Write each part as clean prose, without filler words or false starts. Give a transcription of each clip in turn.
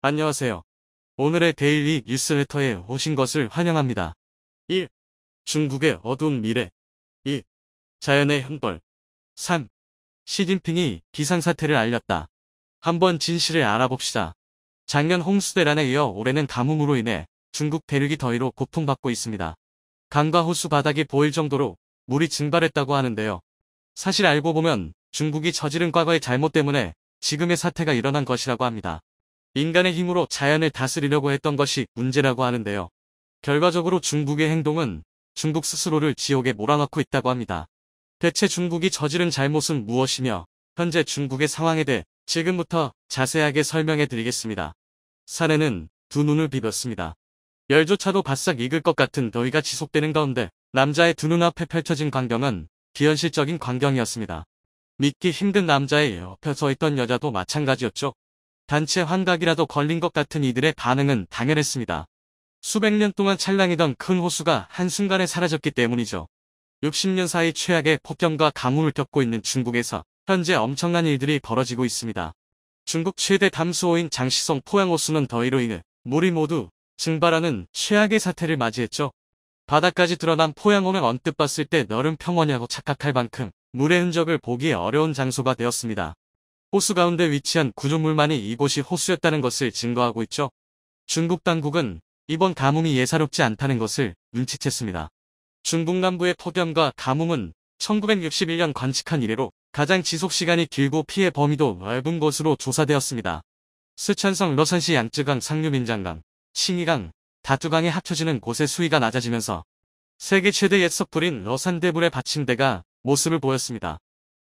안녕하세요. 오늘의 데일리 뉴스레터에 오신 것을 환영합니다. 1. 중국의 어두운 미래. 2. 자연의 형벌. 3. 시진핑이 비상사태를 알렸다. 한번 진실을 알아봅시다. 작년 홍수대란에 이어 올해는 가뭄으로 인해 중국 대륙이 더위로 고통받고 있습니다. 강과 호수 바닥이 보일 정도로 물이 증발했다고 하는데요. 사실 알고 보면 중국이 저지른 과거의 잘못 때문에 지금의 사태가 일어난 것이라고 합니다. 인간의 힘으로 자연을 다스리려고 했던 것이 문제라고 하는데요. 결과적으로 중국의 행동은 중국 스스로를 지옥에 몰아넣고 있다고 합니다. 대체 중국이 저지른 잘못은 무엇이며 현재 중국의 상황에 대해 지금부터 자세하게 설명해 드리겠습니다. 사내는 두 눈을 비볐습니다. 열조차도 바싹 익을 것 같은 더위가 지속되는 가운데 남자의 두 눈앞에 펼쳐진 광경은 비현실적인 광경이었습니다. 믿기 힘든 남자의 옆에 서 있던 여자도 마찬가지였죠. 단체 환각이라도 걸린 것 같은 이들의 반응은 당연했습니다. 수백 년 동안 찰랑이던 큰 호수가 한순간에 사라졌기 때문이죠. 60년 사이 최악의 폭염과 가뭄을 겪고 있는 중국에서 현재 엄청난 일들이 벌어지고 있습니다. 중국 최대 담수호인 장시성 포양호수는 더위로 인해 물이 모두 증발하는 최악의 사태를 맞이했죠. 바닥까지 드러난 포양호는 언뜻 봤을 때 너른 평원이라고 착각할 만큼 물의 흔적을 보기 어려운 장소가 되었습니다. 호수 가운데 위치한 구조물만이 이곳이 호수였다는 것을 증거하고 있죠. 중국 당국은 이번 가뭄이 예사롭지 않다는 것을 눈치챘습니다. 중국 남부의 폭염과 가뭄은 1961년 관측한 이래로 가장 지속시간이 길고 피해 범위도 넓은 것으로 조사되었습니다. 쓰촨성 러산시 양쯔강 상류민장강, 칭이강, 다투강에 합쳐지는 곳의 수위가 낮아지면서 세계 최대의 섣불인 러산대불의 받침대가 모습을 보였습니다.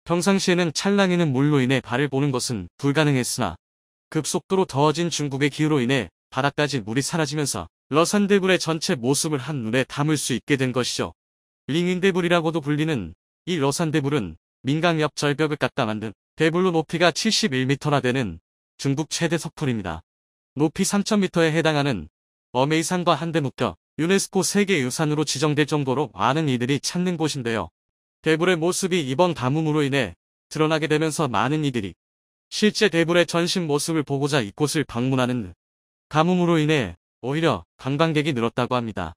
평상시에는 찰랑이는 물로 인해 발을 보는 것은 불가능했으나 급속도로 더워진 중국의 기후로 인해 바닥까지 물이 사라지면서 러산대불의 전체 모습을 한눈에 담을 수 있게 된 것이죠. 링윈대불이라고도 불리는 이 러산대불은 민강 옆 절벽을 깎아 만든 대불로 높이가 71m나 되는 중국 최대 석불입니다. 높이 3000m에 해당하는 어메이산과 한데 묶여 유네스코 세계유산으로 지정될 정도로 많은 이들이 찾는 곳인데요. 대불의 모습이 이번 가뭄으로 인해 드러나게 되면서 많은 이들이 실제 대불의 전신 모습을 보고자 이곳을 방문하는 가뭄으로 인해 오히려 관광객이 늘었다고 합니다.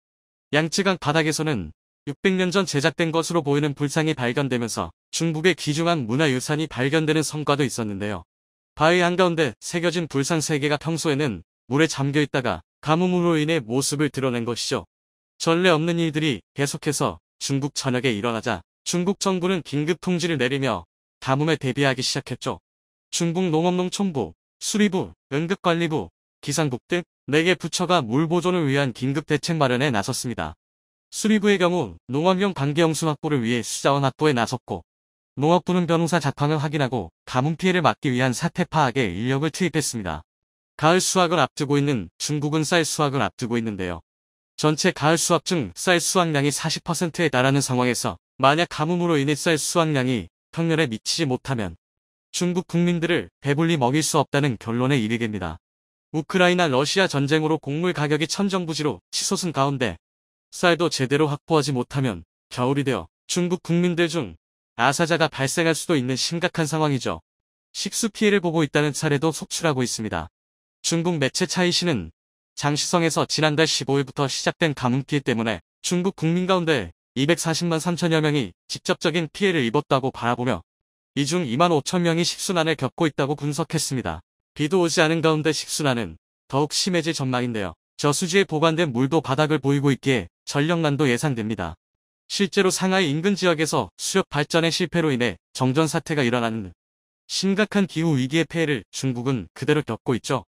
양쯔강 바닥에서는 600년 전 제작된 것으로 보이는 불상이 발견되면서 중국의 귀중한 문화유산이 발견되는 성과도 있었는데요. 바위 한가운데 새겨진 불상 3개가 평소에는 물에 잠겨 있다가 가뭄으로 인해 모습을 드러낸 것이죠. 전례 없는 일들이 계속해서 중국 전역에 일어나자 중국 정부는 긴급 통지를 내리며 가뭄에 대비하기 시작했죠. 중국 농업농촌부, 수리부, 응급관리부, 기상국 등 4개 부처가 물 보존을 위한 긴급 대책 마련에 나섰습니다. 수리부의 경우 농업용 관계용수 확보를 위해 수자원 확보에 나섰고, 농업부는 변호사 자판을 확인하고 가뭄 피해를 막기 위한 사태 파악에 인력을 투입했습니다. 가을 수확을 앞두고 있는 중국은 쌀 수확을 앞두고 있는데요. 전체 가을 수확 중 쌀 수확량이 40%에 달하는 상황에서 만약 가뭄으로 인해 쌀 수확량이 평년에 미치지 못하면 중국 국민들을 배불리 먹일 수 없다는 결론에 이르게 됩니다. 우크라이나 러시아 전쟁으로 곡물 가격이 천정부지로 치솟은 가운데 쌀도 제대로 확보하지 못하면 겨울이 되어 중국 국민들 중 아사자가 발생할 수도 있는 심각한 상황이죠. 식수 피해를 보고 있다는 사례도 속출하고 있습니다. 중국 매체 차이시는 장시성에서 지난달 15일부터 시작된 가뭄 피해 때문에 중국 국민 가운데 240만 3천여 명이 직접적인 피해를 입었다고 바라보며 이 중 2만 5천 명이 식순환을 겪고 있다고 분석했습니다. 비도 오지 않은 가운데 식순환은 더욱 심해질 전망인데요. 저수지에 보관된 물도 바닥을 보이고 있기에 전력난도 예상됩니다. 실제로 상하이 인근 지역에서 수력 발전의 실패로 인해 정전 사태가 일어나는 심각한 기후 위기의 폐해를 중국은 그대로 겪고 있죠.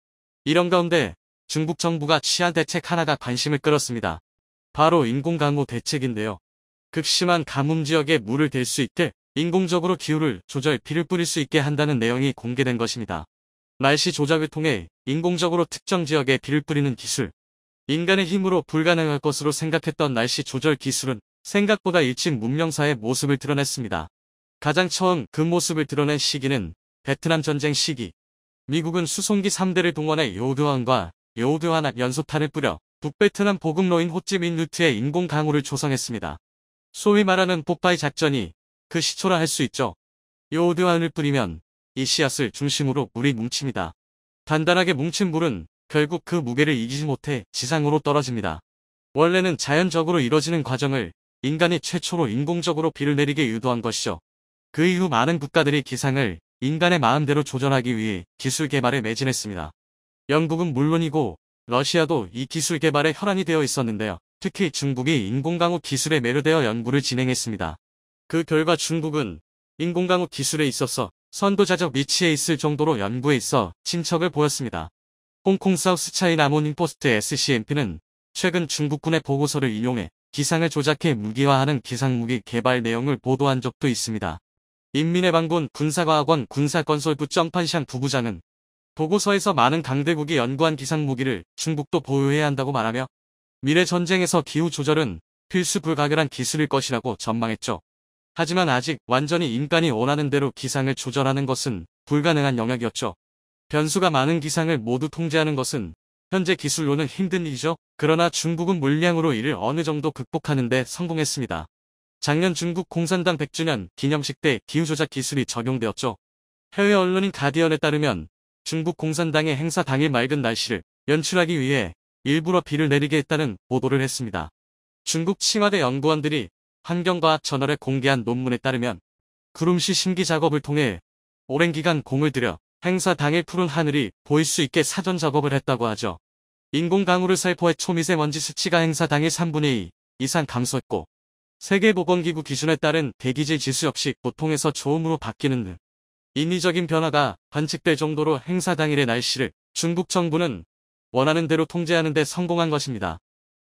이런 가운데 중국 정부가 취한 대책 하나가 관심을 끌었습니다. 바로 인공강우 대책인데요. 극심한 가뭄 지역에 물을 댈 수 있게 인공적으로 기후를 조절 비를 뿌릴 수 있게 한다는 내용이 공개된 것입니다. 날씨 조작을 통해 인공적으로 특정 지역에 비를 뿌리는 기술. 인간의 힘으로 불가능할 것으로 생각했던 날씨 조절 기술은 생각보다 일찍 문명사의 모습을 드러냈습니다. 가장 처음 그 모습을 드러낸 시기는 베트남 전쟁 시기. 미국은 수송기 3대를 동원해 요드왕과 요드환 연소탄을 뿌려 북베트남 보급로인 호찌민루트에 인공강우를 조성했습니다. 소위 말하는 뽀빠이 작전이 그 시초라 할 수 있죠. 요오드환을 뿌리면 이 씨앗을 중심으로 물이 뭉칩니다. 단단하게 뭉친 물은 결국 그 무게를 이기지 못해 지상으로 떨어집니다. 원래는 자연적으로 이뤄지는 과정을 인간이 최초로 인공적으로 비를 내리게 유도한 것이죠. 그 이후 많은 국가들이 기상을 인간의 마음대로 조절하기 위해 기술 개발에 매진했습니다. 영국은 물론이고 러시아도 이 기술 개발에 혈안이 되어 있었는데요. 특히 중국이 인공강우 기술에 매료되어 연구를 진행했습니다. 그 결과 중국은 인공강우 기술에 있어서 선도자적 위치에 있을 정도로 연구에 있어 진척을 보였습니다. 홍콩 사우스 차이나 모닝포스트 SCMP는 최근 중국군의 보고서를 인용해 기상을 조작해 무기화하는 기상무기 개발 내용을 보도한 적도 있습니다. 인민의 방군 군사과학원 군사건설부 정판샹 부부장은 보고서에서 많은 강대국이 연구한 기상무기를 중국도 보유해야 한다고 말하며 미래 전쟁에서 기후 조절은 필수 불가결한 기술일 것이라고 전망했죠. 하지만 아직 완전히 인간이 원하는 대로 기상을 조절하는 것은 불가능한 영역이었죠. 변수가 많은 기상을 모두 통제하는 것은 현재 기술로는 힘든 일이죠. 그러나 중국은 물량으로 이를 어느 정도 극복하는 데 성공했습니다. 작년 중국 공산당 100주년 기념식 때 기후조작 기술이 적용되었죠. 해외 언론인 가디언에 따르면 중국 공산당의 행사 당일 맑은 날씨를 연출하기 위해 일부러 비를 내리게 했다는 보도를 했습니다. 중국 칭화대 연구원들이 환경과학 저널에 공개한 논문에 따르면 구름시 심기 작업을 통해 오랜 기간 공을 들여 행사 당일 푸른 하늘이 보일 수 있게 사전 작업을 했다고 하죠. 인공강우를 살포해 초미세먼지 수치가 행사 당일 3분의 2 이상 감소했고 세계보건기구 기준에 따른 대기질 지수 역시 보통에서 좋음으로 바뀌는 등 인위적인 변화가 관측될 정도로 행사 당일의 날씨를 중국 정부는 원하는 대로 통제하는 데 성공한 것입니다.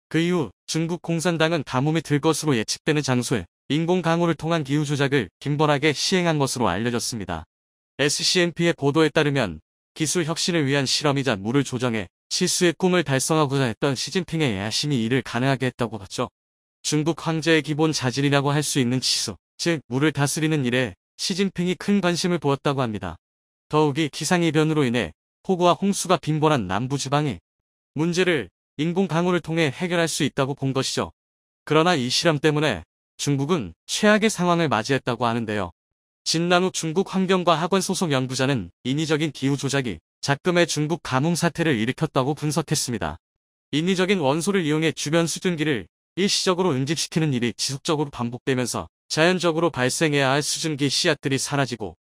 그 이후 중국 공산당은 가뭄이 들 것으로 예측되는 장소에 인공강우를 통한 기후조작을 빈번하게 시행한 것으로 알려졌습니다. SCMP의 보도에 따르면 기술 혁신을 위한 실험이자 물을 조정해 실수의 꿈을 달성하고자 했던 시진핑의 야심이 이를 가능하게 했다고 봤죠. 중국 황제의 기본 자질이라고 할 수 있는 치수, 즉 물을 다스리는 일에 시진핑이 큰 관심을 보였다고 합니다. 더욱이 기상이변으로 인해 폭우와 홍수가 빈번한 남부지방의 문제를 인공강우를 통해 해결할 수 있다고 본 것이죠. 그러나 이 실험 때문에 중국은 최악의 상황을 맞이했다고 하는데요. 진난우 중국 환경과학원 소속 연구자는 인위적인 기후 조작이 작금의 중국 가뭄 사태를 일으켰다고 분석했습니다. 인위적인 원소를 이용해 주변 수증기를 일시적으로 응집시키는 일이 지속적으로 반복되면서 자연적으로 발생해야 할 수증기 씨앗들이 사라지고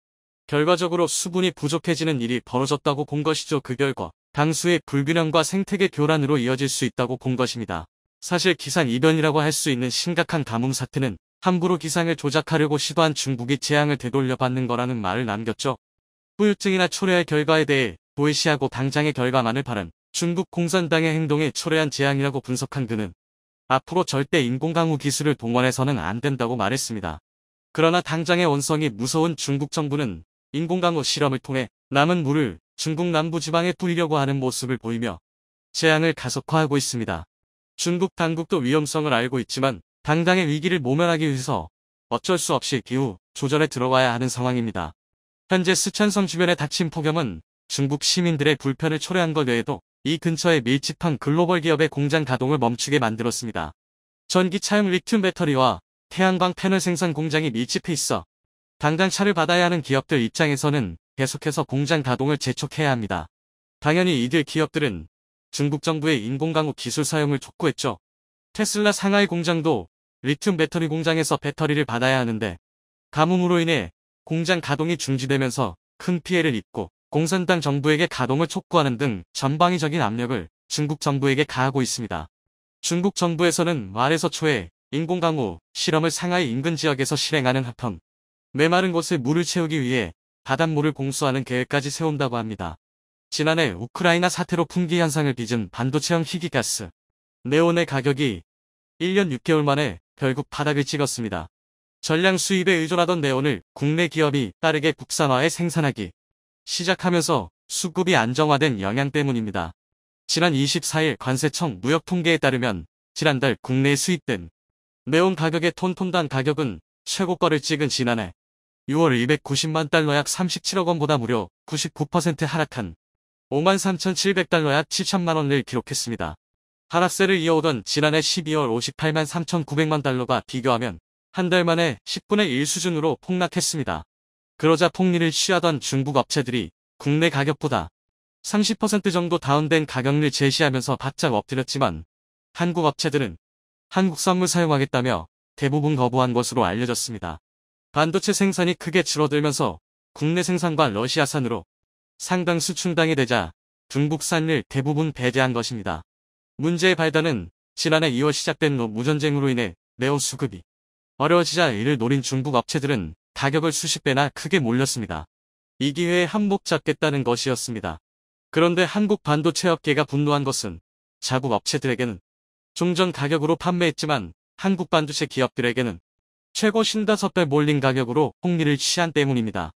결과적으로 수분이 부족해지는 일이 벌어졌다고 본 것이죠. 그 결과 강수의 불균형과 생태계 교란으로 이어질 수 있다고 본 것입니다. 사실 기상이변이라고 할 수 있는 심각한 가뭄 사태는 함부로 기상을 조작하려고 시도한 중국이 재앙을 되돌려 받는 거라는 말을 남겼죠. 후유증이나 초래할 결과에 대해 도외시하고 당장의 결과만을 바란 중국 공산당의 행동에 초래한 재앙이라고 분석한 그는 앞으로 절대 인공강우 기술을 동원해서는 안 된다고 말했습니다. 그러나 당장의 원성이 무서운 중국 정부는 인공강우 실험을 통해 남은 물을 중국 남부지방에 뿌리려고 하는 모습을 보이며 재앙을 가속화하고 있습니다. 중국 당국도 위험성을 알고 있지만 당장의 위기를 모면하기 위해서 어쩔 수 없이 기후 조절에 들어가야 하는 상황입니다. 현재 스촨성 주변에 닥친 폭염은 중국 시민들의 불편을 초래한 것 외에도 이 근처에 밀집한 글로벌 기업의 공장 가동을 멈추게 만들었습니다. 전기차용 리튬 배터리와 태양광 패널 생산 공장이 밀집해 있어 당장 차를 받아야 하는 기업들 입장에서는 계속해서 공장 가동을 재촉해야 합니다. 당연히 이들 기업들은 중국 정부의 인공강우 기술 사용을 촉구했죠. 테슬라 상하이 공장도 리튬 배터리 공장에서 배터리를 받아야 하는데 가뭄으로 인해 공장 가동이 중지되면서 큰 피해를 입고 공산당 정부에게 가동을 촉구하는 등 전방위적인 압력을 중국 정부에게 가하고 있습니다. 중국 정부에서는 말에서 초에 인공강우 실험을 상하이 인근 지역에서 실행하는 한편 메마른 곳에 물을 채우기 위해 바닷물을 공수하는 계획까지 세운다고 합니다. 지난해 우크라이나 사태로 품귀 현상을 빚은 반도체형 희귀가스 네온의 가격이 1년 6개월 만에 결국 바닥을 찍었습니다. 전량 수입에 의존하던 네온을 국내 기업이 빠르게 국산화해 생산하기 시작하면서 수급이 안정화된 영향 때문입니다. 지난 24일 관세청 무역 통계에 따르면 지난달 국내에 수입된 네온 가격의 톤당 가격은 최고가를 찍은 지난해 6월 290만 달러 약 37억 원보다 무려 99% 하락한 53,700달러 약 7천만 원을 기록했습니다. 하락세를 이어오던 지난해 12월 58만 3,900만 달러가 비교하면 한 달 만에 10분의 1 수준으로 폭락했습니다. 그러자 폭리를 취하던 중국 업체들이 국내 가격보다 30% 정도 다운된 가격을 제시하면서 바짝 엎드렸지만 한국 업체들은 한국 선물 사용하겠다며 대부분 거부한 것으로 알려졌습니다. 반도체 생산이 크게 줄어들면서 국내 생산과 러시아산으로 상당수 충당이 되자 중국산을 대부분 배제한 것입니다. 문제의 발단은 지난해 2월 시작된 무전쟁으로 인해 네온 수급이 어려워지자 이를 노린 중국 업체들은 가격을 수십 배나 크게 몰렸습니다. 이 기회에 한몫 잡겠다는 것이었습니다. 그런데 한국 반도체 업계가 분노한 것은 자국 업체들에게는 종전 가격으로 판매했지만 한국 반도체 기업들에게는 최고 55배 몰린 가격으로 폭리를 취한 때문입니다.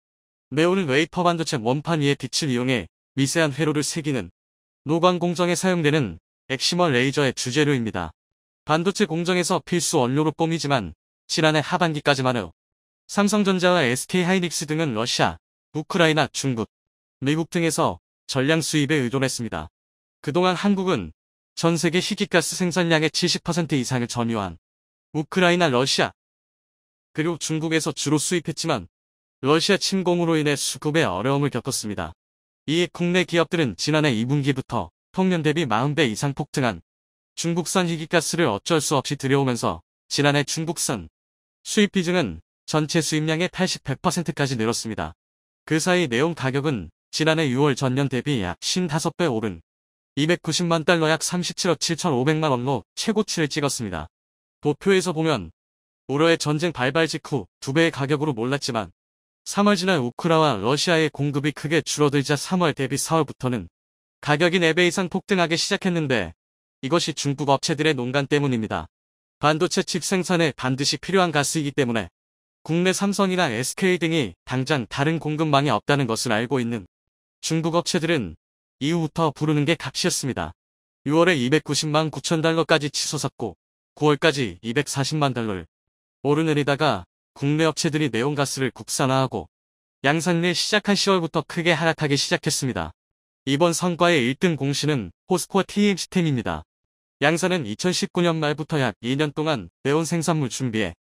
네온은 웨이퍼 반도체 원판 위에 빛을 이용해 미세한 회로를 새기는 노광 공정에 사용되는 엑시머 레이저의 주재료입니다. 반도체 공정에서 필수 원료로 꼽히지만 지난해 하반기까지만 해도 삼성전자와 SK하이닉스 등은 러시아, 우크라이나, 중국, 미국 등에서 전량 수입에 의존했습니다. 그동안 한국은 전 세계 희귀가스 생산량의 70% 이상을 점유한 우크라이나, 러시아, 그리고 중국에서 주로 수입했지만 러시아 침공으로 인해 수급에 어려움을 겪었습니다. 이에 국내 기업들은 지난해 2분기부터 평년 대비 40배 이상 폭등한 중국산 희귀가스를 어쩔 수 없이 들여오면서 지난해 중국산 수입 비중은 전체 수입량의 80, 100%까지 늘었습니다. 그 사이 네온 가격은 지난해 6월 전년 대비 약 55배 오른 290만 달러 약 37억 7,500만 원로 최고치를 찍었습니다. 도표에서 보면 올해의 전쟁 발발 직후 2배의 가격으로 몰랐지만 3월 지난 우크라와 러시아의 공급이 크게 줄어들자 3월 대비 4월부터는 가격이 4배 이상 폭등하기 시작했는데 이것이 중국 업체들의 농간 때문입니다. 반도체 칩 생산에 반드시 필요한 가스이기 때문에 국내 삼성이나 SK 등이 당장 다른 공급망이 없다는 것을 알고 있는 중국 업체들은 이후부터 부르는 게 값이었습니다. 6월에 290만 9천 달러까지 치솟았고 9월까지 240만 달러를 오르내리다가 국내 업체들이 네온가스를 국산화하고 양산을 시작한 10월부터 크게 하락하기 시작했습니다. 이번 성과의 1등 공신은 포스코 TM시스템입니다. 양산은 2019년 말부터 약 2년 동안 네온 생산물 준비해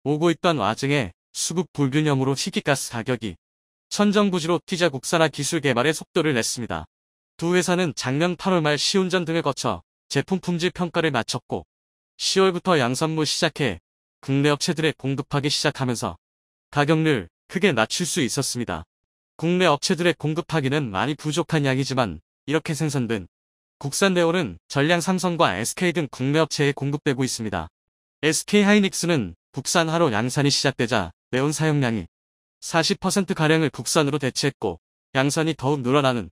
오고 있던 와중에 수급 불균형으로 희귀가스 가격이 천정부지로 뛰자 국산화 기술 개발에 속도를 냈습니다. 두 회사는 작년 8월 말 시운전 등을 거쳐 제품 품질 평가를 마쳤고 10월부터 양산물 시작해 국내 업체들에 공급하기 시작하면서 가격을 크게 낮출 수 있었습니다. 국내 업체들의 공급하기는 많이 부족한 양이지만 이렇게 생산된 국산 네온은 전량 삼성과 SK 등 국내 업체에 공급되고 있습니다. SK하이닉스는 국산화로 양산이 시작되자 네온 사용량이 40%가량을 국산으로 대체했고 양산이 더욱 늘어나는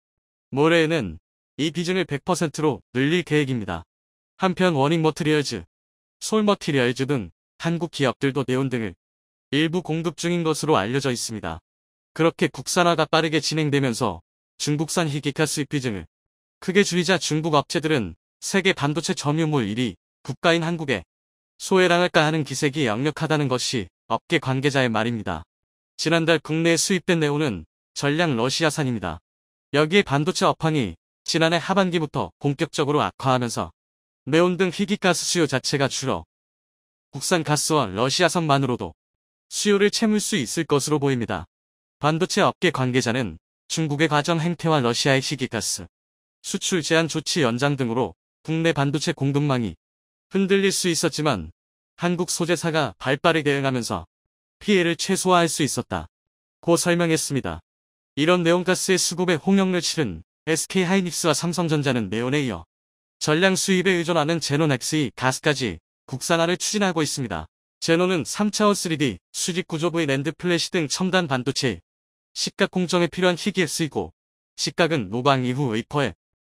모레에는 이 비중을 100%로 늘릴 계획입니다. 한편 워닝머티리얼즈, 솔머티리얼즈 등 한국 기업들도 네온 등을 일부 공급 중인 것으로 알려져 있습니다. 그렇게 국산화가 빠르게 진행되면서 중국산 희귀가 수입 비중을 크게 줄이자 중국 업체들은 세계 반도체 점유물 1위 국가인 한국에 소외당할까 하는 기색이 역력하다는 것이 업계 관계자의 말입니다. 지난달 국내에 수입된 네온은 전량 러시아산입니다. 여기에 반도체 업황이 지난해 하반기부터 본격적으로 악화하면서 네온 등 희귀가스 수요 자체가 줄어 국산 가스와 러시아산만으로도 수요를 채울 수 있을 것으로 보입니다. 반도체 업계 관계자는 중국의 가정 행태와 러시아의 희귀가스 수출 제한 조치 연장 등으로 국내 반도체 공급망이 흔들릴 수 있었지만 한국 소재사가 발빠르게 대응하면서 피해를 최소화할 수 있었다. 고 설명했습니다. 이런 네온가스의 수급에 홍역을 치른 SK하이닉스와 삼성전자는 네온에 이어 전량 수입에 의존하는 제논 XE 가스까지 국산화를 추진하고 있습니다. 제논은 3차원 3D, 수직 구조 V 랜드 플래시 등 첨단 반도체, 식각 공정에 필요한 희귀에 쓰이고 식각은 노광 이후 웨이퍼에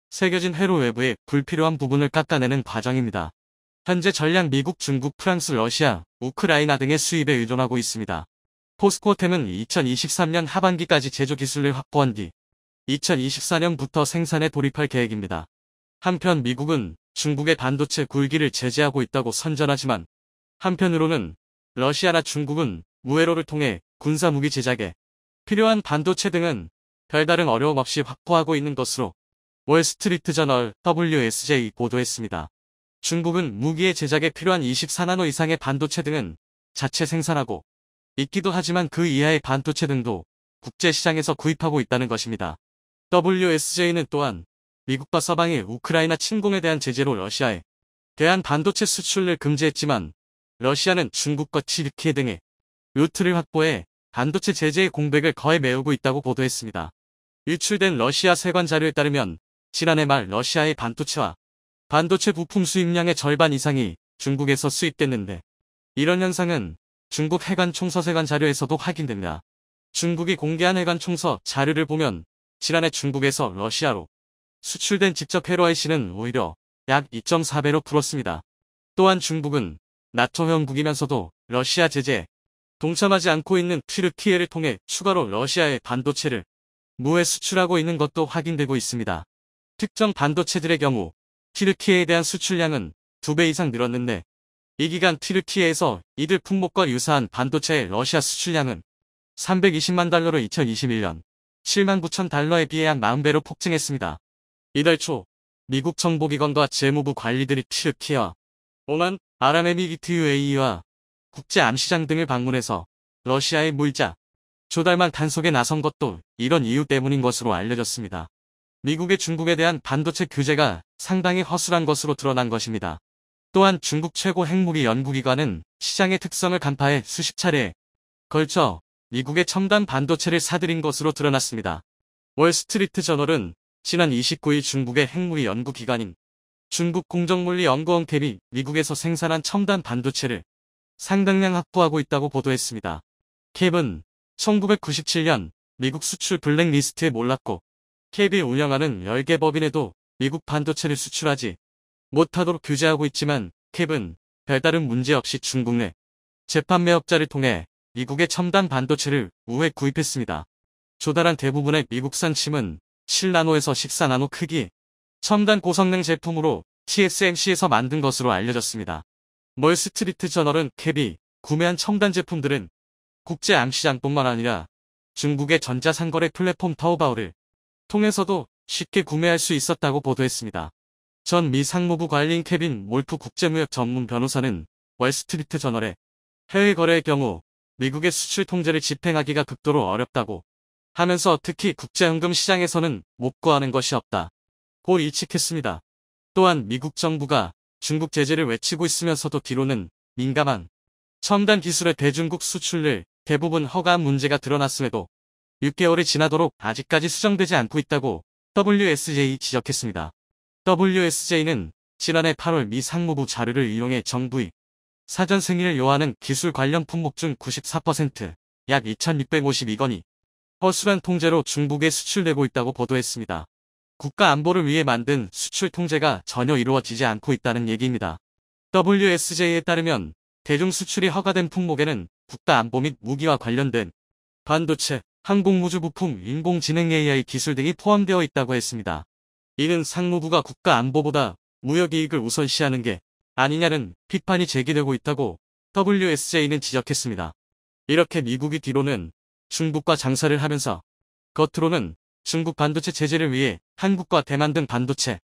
새겨진 회로 외부의 불필요한 부분을 깎아내는 과정입니다. 현재 전량 미국, 중국, 프랑스, 러시아, 우크라이나 등의 수입에 의존하고 있습니다. 포스코템은 2023년 하반기까지 제조 기술을 확보한 뒤 2024년부터 생산에 돌입할 계획입니다. 한편 미국은 중국의 반도체 굴기를 제재하고 있다고 선전하지만 한편으로는 러시아나 중국은 무회로를 통해 군사무기 제작에 필요한 반도체 등은 별다른 어려움 없이 확보하고 있는 것으로 월스트리트 저널 WSJ 보도했습니다. 중국은 무기의 제작에 필요한 24나노 이상의 반도체 등은 자체 생산하고 있기도 하지만 그 이하의 반도체 등도 국제시장에서 구입하고 있다는 것입니다. WSJ는 또한 미국과 서방이 우크라이나 침공에 대한 제재로 러시아에 대한 반도체 수출을 금지했지만 러시아는 중국과 튀르키예 등의 루트를 확보해 반도체 제재의 공백을 거의 메우고 있다고 보도했습니다. 유출된 러시아 세관 자료에 따르면 지난해 말 러시아의 반도체와 반도체 부품 수입량의 절반 이상이 중국에서 수입됐는데 이런 현상은 중국 해관 총서 세관 자료에서도 확인됩니다. 중국이 공개한 해관 총서 자료를 보면 지난해 중국에서 러시아로 수출된 직접 헤로아이씨는 오히려 약 2.4배로 불었습니다. 또한 중국은 나토 회원국이면서도 러시아 제재에 동참하지 않고 있는 튀르키예를 통해 추가로 러시아의 반도체를 무해 수출하고 있는 것도 확인되고 있습니다. 특정 반도체들의 경우 튀르키예에 대한 수출량은 2배 이상 늘었는데 이 기간 튀르키예에서 이들 품목과 유사한 반도체의 러시아 수출량은 320만 달러로 2021년 7만 9천 달러에 비해 약 40배로 폭증했습니다. 이달 초 미국 정보기관과 재무부 관리들이 튀르키예와 오만, 아랍에미리트 UAE와 국제 암시장 등을 방문해서 러시아의 물자 조달만 단속에 나선 것도 이런 이유 때문인 것으로 알려졌습니다. 미국의 중국에 대한 반도체 규제가 상당히 허술한 것으로 드러난 것입니다. 또한 중국 최고 핵무기 연구기관은 시장의 특성을 간파해 수십 차례에 걸쳐 미국의 첨단 반도체를 사들인 것으로 드러났습니다. 월스트리트 저널은 지난 29일 중국의 핵무기 연구기관인 중국 공정물리연구원 캡이 미국에서 생산한 첨단 반도체를 상당량 확보하고 있다고 보도했습니다. 캡은 1997년 미국 수출 블랙리스트에 몰랐고 캡이 운영하는 10개 법인에도 미국 반도체를 수출하지 못하도록 규제하고 있지만 캡은 별다른 문제 없이 중국 내 재판매업자를 통해 미국의 첨단 반도체를 우회 구입했습니다. 조달한 대부분의 미국산 침은 7나노에서 14나노 크기 첨단 고성능 제품으로 TSMC에서 만든 것으로 알려졌습니다. 월스트리트 저널은 캡이 구매한 첨단 제품들은 국제 암시장뿐만 아니라 중국의 전자상거래 플랫폼 타오바오를 통해서도 쉽게 구매할 수 있었다고 보도했습니다. 전 미 상무부 관리인 케빈 몰프 국제무역 전문 변호사는 월스트리트 저널에 해외 거래의 경우 미국의 수출 통제를 집행하기가 극도로 어렵다고 하면서 특히 국제연금 시장에서는 못 구하는 것이 없다 고 일축했습니다. 또한 미국 정부가 중국 제재를 외치고 있으면서도 뒤로는 민감한 첨단 기술의 대중국 수출을 대부분 허가한 문제가 드러났음에도 6개월이 지나도록 아직까지 수정되지 않고 있다고 WSJ 지적했습니다. WSJ는 지난해 8월 미 상무부 자료를 이용해 정부의 사전 승인을 요하는 기술 관련 품목 중 94%, 약 2,652건이 허술한 통제로 중국에 수출되고 있다고 보도했습니다. 국가 안보를 위해 만든 수출 통제가 전혀 이루어지지 않고 있다는 얘기입니다. WSJ에 따르면 대중 수출이 허가된 품목에는 국가 안보 및 무기와 관련된 반도체, 항공우주 부품, 인공지능 AI 기술 등이 포함되어 있다고 했습니다. 이는 상무부가 국가 안보보다 무역 이익을 우선시하는 게 아니냐는 비판이 제기되고 있다고 WSJ는 지적했습니다. 이렇게 미국이 뒤로는 중국과 장사를 하면서 겉으로는 중국 반도체 제재를 위해 한국과 대만 등 반도체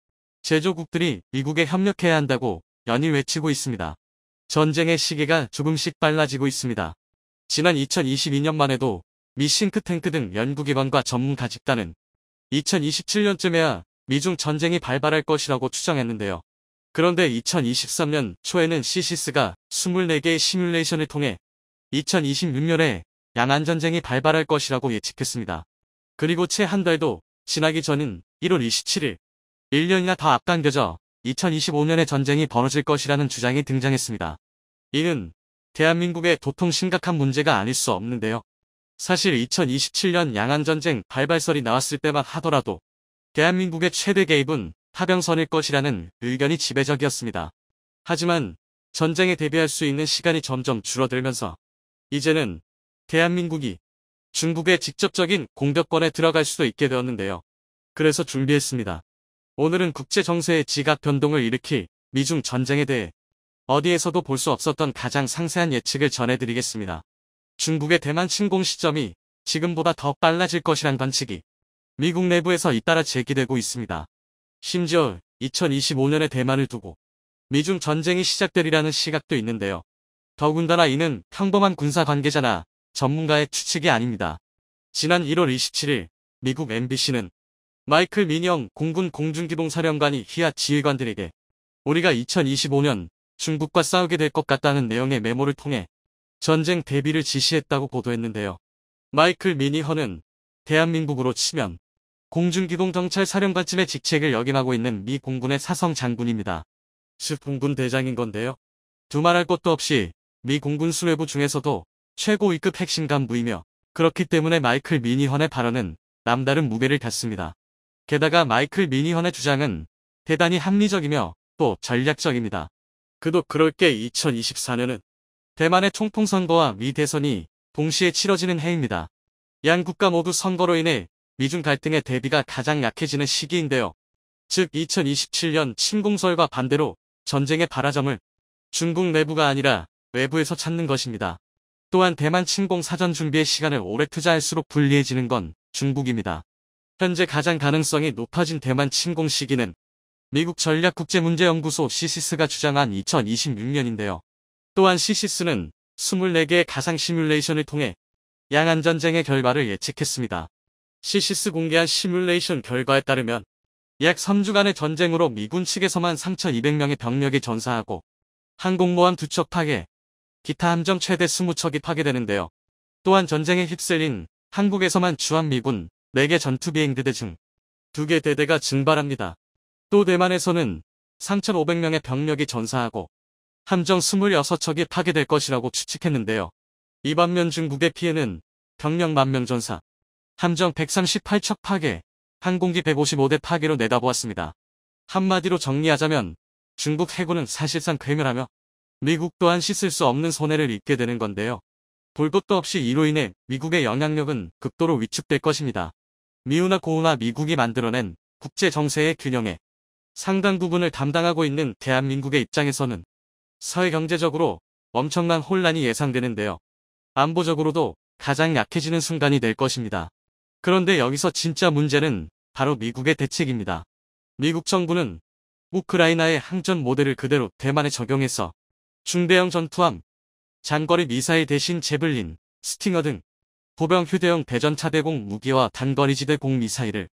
제조국들이 미국에 협력해야 한다고 연일 외치고 있습니다. 전쟁의 시계가 조금씩 빨라지고 있습니다. 지난 2022년만 해도 미 싱크탱크 등 연구기관과 전문가 집단은 2027년쯤에야 미중 전쟁이 발발할 것이라고 추정했는데요. 그런데 2023년 초에는 시시스가 24개의 시뮬레이션을 통해 2026년에 양안전쟁이 발발할 것이라고 예측했습니다. 그리고 채 한 달도 지나기 전인 1월 27일, 1년이나 더 앞당겨져 2025년에 전쟁이 벌어질 것이라는 주장이 등장했습니다. 이는 대한민국의 도통 심각한 문제가 아닐 수 없는데요. 사실 2027년 양안전쟁 발발설이 나왔을 때만 하더라도 대한민국의 최대 개입은 하병선일 것이라는 의견이 지배적이었습니다. 하지만 전쟁에 대비할 수 있는 시간이 점점 줄어들면서 이제는 대한민국이 중국의 직접적인 공격권에 들어갈 수도 있게 되었는데요. 그래서 준비했습니다. 오늘은 국제 정세의 지각 변동을 일으킬 미중 전쟁에 대해 어디에서도 볼 수 없었던 가장 상세한 예측을 전해드리겠습니다. 중국의 대만 침공 시점이 지금보다 더 빨라질 것이란 관측이 미국 내부에서 잇따라 제기되고 있습니다. 심지어 2025년에 대만을 두고 미중 전쟁이 시작되리라는 시각도 있는데요. 더군다나 이는 평범한 군사 관계자나 전문가의 추측이 아닙니다. 지난 1월 27일 미국 MBC는 마이클 미니영 공군 공중기동사령관이 히앗 지휘관들에게 우리가 2025년 중국과 싸우게 될 것 같다는 내용의 메모를 통해 전쟁 대비를 지시했다고 보도했는데요. 마이클 미니허는 대한민국으로 치면 공중기동정찰사령관쯤의 직책을 역임하고 있는 미 공군의 사성 장군입니다. 즉 공군 대장인 건데요. 두말할 것도 없이 미 공군 수뇌부 중에서도 최고 위급 핵심 간부이며 그렇기 때문에 마이클 미니헌의 발언은 남다른 무게를 갖습니다. 게다가 마이클 미니헌의 주장은 대단히 합리적이며 또 전략적입니다. 그도 그럴 게 2024년은 대만의 총통선거와 미 대선이 동시에 치러지는 해입니다. 양 국가 모두 선거로 인해 미중 갈등의 대비가 가장 약해지는 시기인데요. 즉 2027년 침공설과 반대로 전쟁의 발화점을 중국 내부가 아니라 외부에서 찾는 것입니다. 또한 대만 침공 사전 준비의 시간을 오래 투자할수록 불리해지는 건 중국입니다. 현재 가장 가능성이 높아진 대만 침공 시기는 미국 전략국제문제연구소 CSIS가 주장한 2026년인데요. 또한 CSIS는 24개의 가상 시뮬레이션을 통해 양안전쟁의 결과를 예측했습니다. CSIS 공개한 시뮬레이션 결과에 따르면 약 3주간의 전쟁으로 미군 측에서만 3,200명의 병력이 전사하고 항공모함 2척 파괴, 기타 함정 최대 20척이 파괴되는데요. 또한 전쟁에 휩쓸린 한국에서만 주한미군 4개 전투비행대대 중 2개 대대가 증발합니다. 또 대만에서는 3,500명의 병력이 전사하고 함정 26척이 파괴될 것이라고 추측했는데요. 이 반면 중국의 피해는 병력 10,000명 전사, 함정 138척 파괴, 항공기 155대 파괴로 내다보았습니다. 한마디로 정리하자면 중국 해군은 사실상 괴멸하며 미국 또한 씻을 수 없는 손해를 입게 되는 건데요. 볼 것도 없이 이로 인해 미국의 영향력은 극도로 위축될 것입니다. 미우나 고우나 미국이 만들어낸 국제 정세의 균형에 상당 부분을 담당하고 있는 대한민국의 입장에서는 사회 경제적으로 엄청난 혼란이 예상되는데요. 안보적으로도 가장 약해지는 순간이 될 것입니다. 그런데 여기서 진짜 문제는 바로 미국의 대책입니다. 미국 정부는 우크라이나의 항전 모델을 그대로 대만에 적용해서 중대형 전투함, 장거리 미사일 대신 제블린, 스팅어 등 보병 휴대용 대전차 대공 무기와 단거리지대 공 미사일을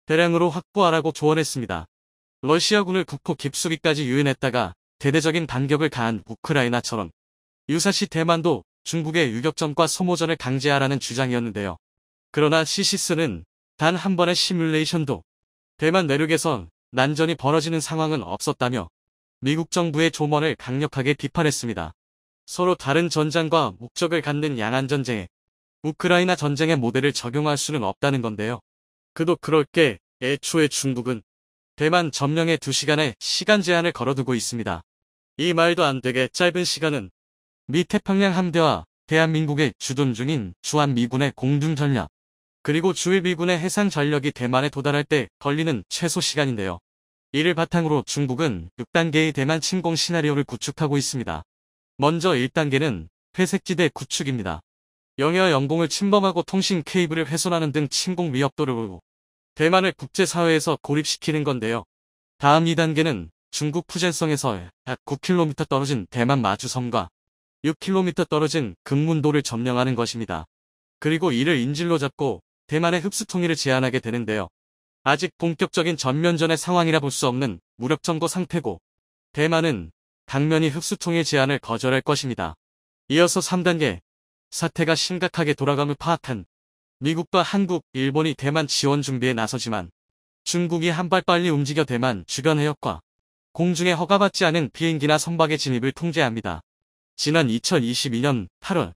대량으로 확보하라고 조언했습니다. 러시아군을 국토 깊숙이까지 유인했다가 대대적인 반격을 가한 우크라이나처럼 유사시 대만도 중국의 유격전과 소모전을 강제하라는 주장이었는데요. 그러나 CSIS는 단 한 번의 시뮬레이션도 대만 내륙에서 난전이 벌어지는 상황은 없었다며 미국 정부의 조언을 강력하게 비판했습니다. 서로 다른 전장과 목적을 갖는 양안전쟁에 우크라이나 전쟁의 모델을 적용할 수는 없다는 건데요. 그도 그럴 게 애초에 중국은 대만 점령에 2시간의 시간 제한을 걸어두고 있습니다. 이 말도 안 되게 짧은 시간은 미 태평양 함대와 대한민국의 주둔 중인 주한미군의 공중전략, 그리고 주일 미군의 해상 전력이 대만에 도달할 때 걸리는 최소 시간인데요. 이를 바탕으로 중국은 6단계의 대만 침공 시나리오를 구축하고 있습니다. 먼저 1단계는 회색지대 구축입니다. 영해와 영공을 침범하고 통신 케이블을 훼손하는 등 침공 위협도를 오고 대만을 국제사회에서 고립시키는 건데요. 다음 2단계는 중국 푸젠성에서 약 9km 떨어진 대만 마주섬과 6km 떨어진 금문도를 점령하는 것입니다. 그리고 이를 인질로 잡고 대만의 흡수통일을 제한하게 되는데요. 아직 본격적인 전면전의 상황이라 볼 수 없는 무력점거 상태고 대만은 당면이 흡수통일 제한을 거절할 것입니다. 이어서 3단계, 사태가 심각하게 돌아감을 파악한 미국과 한국, 일본이 대만 지원 준비에 나서지만 중국이 한 발 빨리 움직여 대만 주변 해역과 공중에 허가받지 않은 비행기나 선박의 진입을 통제합니다. 지난 2022년 8월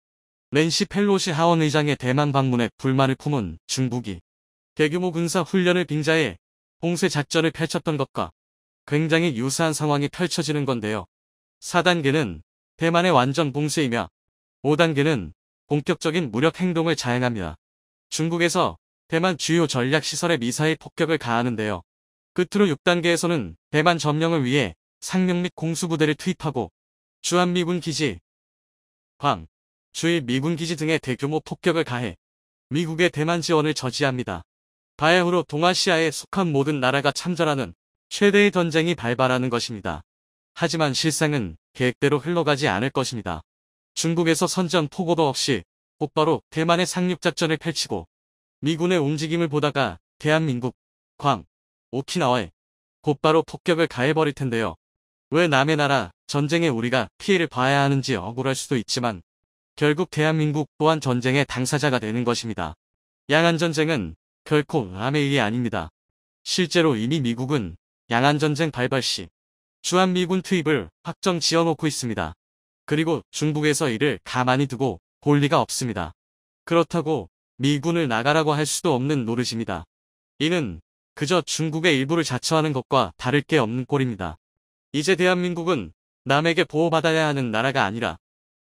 낸시 펠로시 하원 의장의 대만 방문에 불만을 품은 중국이 대규모 군사 훈련을 빙자해 봉쇄 작전을 펼쳤던 것과 굉장히 유사한 상황이 펼쳐지는 건데요. 4단계는 대만의 완전 봉쇄이며 5단계는 본격적인 무력 행동을 자행합니다. 중국에서 대만 주요 전략시설에 미사일 폭격을 가하는데요. 끝으로 6단계에서는 대만 점령을 위해 상륙 및 공수부대를 투입하고 주한미군 기지, 광, 주일 미군 기지 등의 대규모 폭격을 가해 미국의 대만 지원을 저지합니다. 바야흐로 동아시아에 속한 모든 나라가 참전하는 최대의 전쟁이 발발하는 것입니다. 하지만 실상은 계획대로 흘러가지 않을 것입니다. 중국에서 선전 포고도 없이 곧바로 대만의 상륙작전을 펼치고 미군의 움직임을 보다가 대한민국, 괌, 오키나와에 곧바로 폭격을 가해버릴 텐데요. 왜 남의 나라 전쟁에 우리가 피해를 봐야 하는지 억울할 수도 있지만 결국 대한민국 또한 전쟁의 당사자가 되는 것입니다. 양안전쟁은 결코 남의 일이 아닙니다. 실제로 이미 미국은 양안전쟁 발발 시 주한미군 투입을 확정 지어놓고 있습니다. 그리고 중국에서 이를 가만히 두고 볼 리가 없습니다. 그렇다고 미군을 나가라고 할 수도 없는 노릇입니다. 이는 그저 중국의 일부를 자처하는 것과 다를 게 없는 꼴입니다. 이제 대한민국은 남에게 보호받아야 하는 나라가 아니라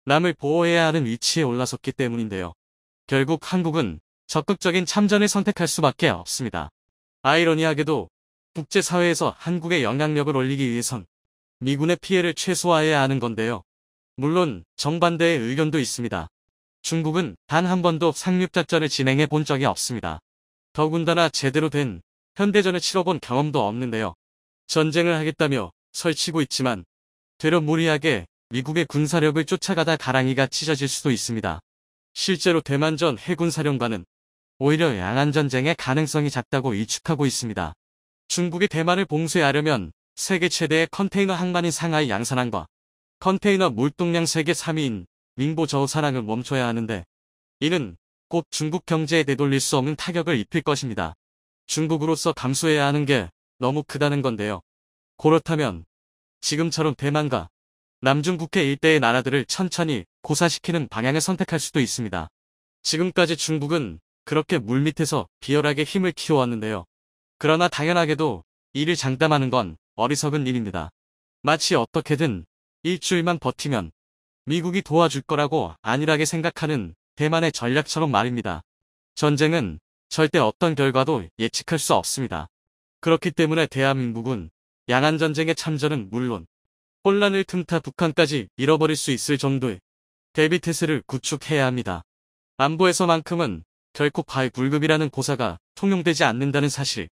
남을 보호해야 하는 위치에 올라섰기 때문인데요. 결국 한국은 적극적인 참전을 선택할 수밖에 없습니다. 아이러니하게도 국제사회에서 한국의 영향력을 올리기 위해선 미군의 피해를 최소화해야 하는 건데요. 물론 정반대의 의견도 있습니다. 중국은 단 한 번도 상륙작전을 진행해 본 적이 없습니다. 더군다나 제대로 된 현대전을 치러본 경험도 없는데요. 전쟁을 하겠다며 설치고 있지만 되려 무리하게 미국의 군사력을 쫓아가다 가랑이가 찢어질 수도 있습니다. 실제로 대만전 해군사령관은 오히려 양안전쟁의 가능성이 작다고 일축하고 있습니다. 중국이 대만을 봉쇄하려면 세계 최대의 컨테이너 항만인 상하이 양산항과 컨테이너 물동량 세계 3위인 닝보 저우산항을 멈춰야 하는데 이는 곧 중국 경제에 되돌릴 수 없는 타격을 입힐 것입니다. 중국으로서 감수해야 하는 게 너무 크다는 건데요. 그렇다면 지금처럼 대만과 남중국해 일대의 나라들을 천천히 고사시키는 방향을 선택할 수도 있습니다. 지금까지 중국은 그렇게 물밑에서 비열하게 힘을 키워왔는데요. 그러나 당연하게도 이를 장담하는 건 어리석은 일입니다. 마치 어떻게든 일주일만 버티면 미국이 도와줄 거라고 안일하게 생각하는 대만의 전략처럼 말입니다. 전쟁은 절대 어떤 결과도 예측할 수 없습니다. 그렇기 때문에 대한민국은 양안전쟁의 참전은 물론 혼란을 틈타 북한까지 잃어버릴 수 있을 정도의 대비태세를 구축해야 합니다. 안보에서만큼은 결코 발굴급이라는 고사가 통용되지 않는다는 사실,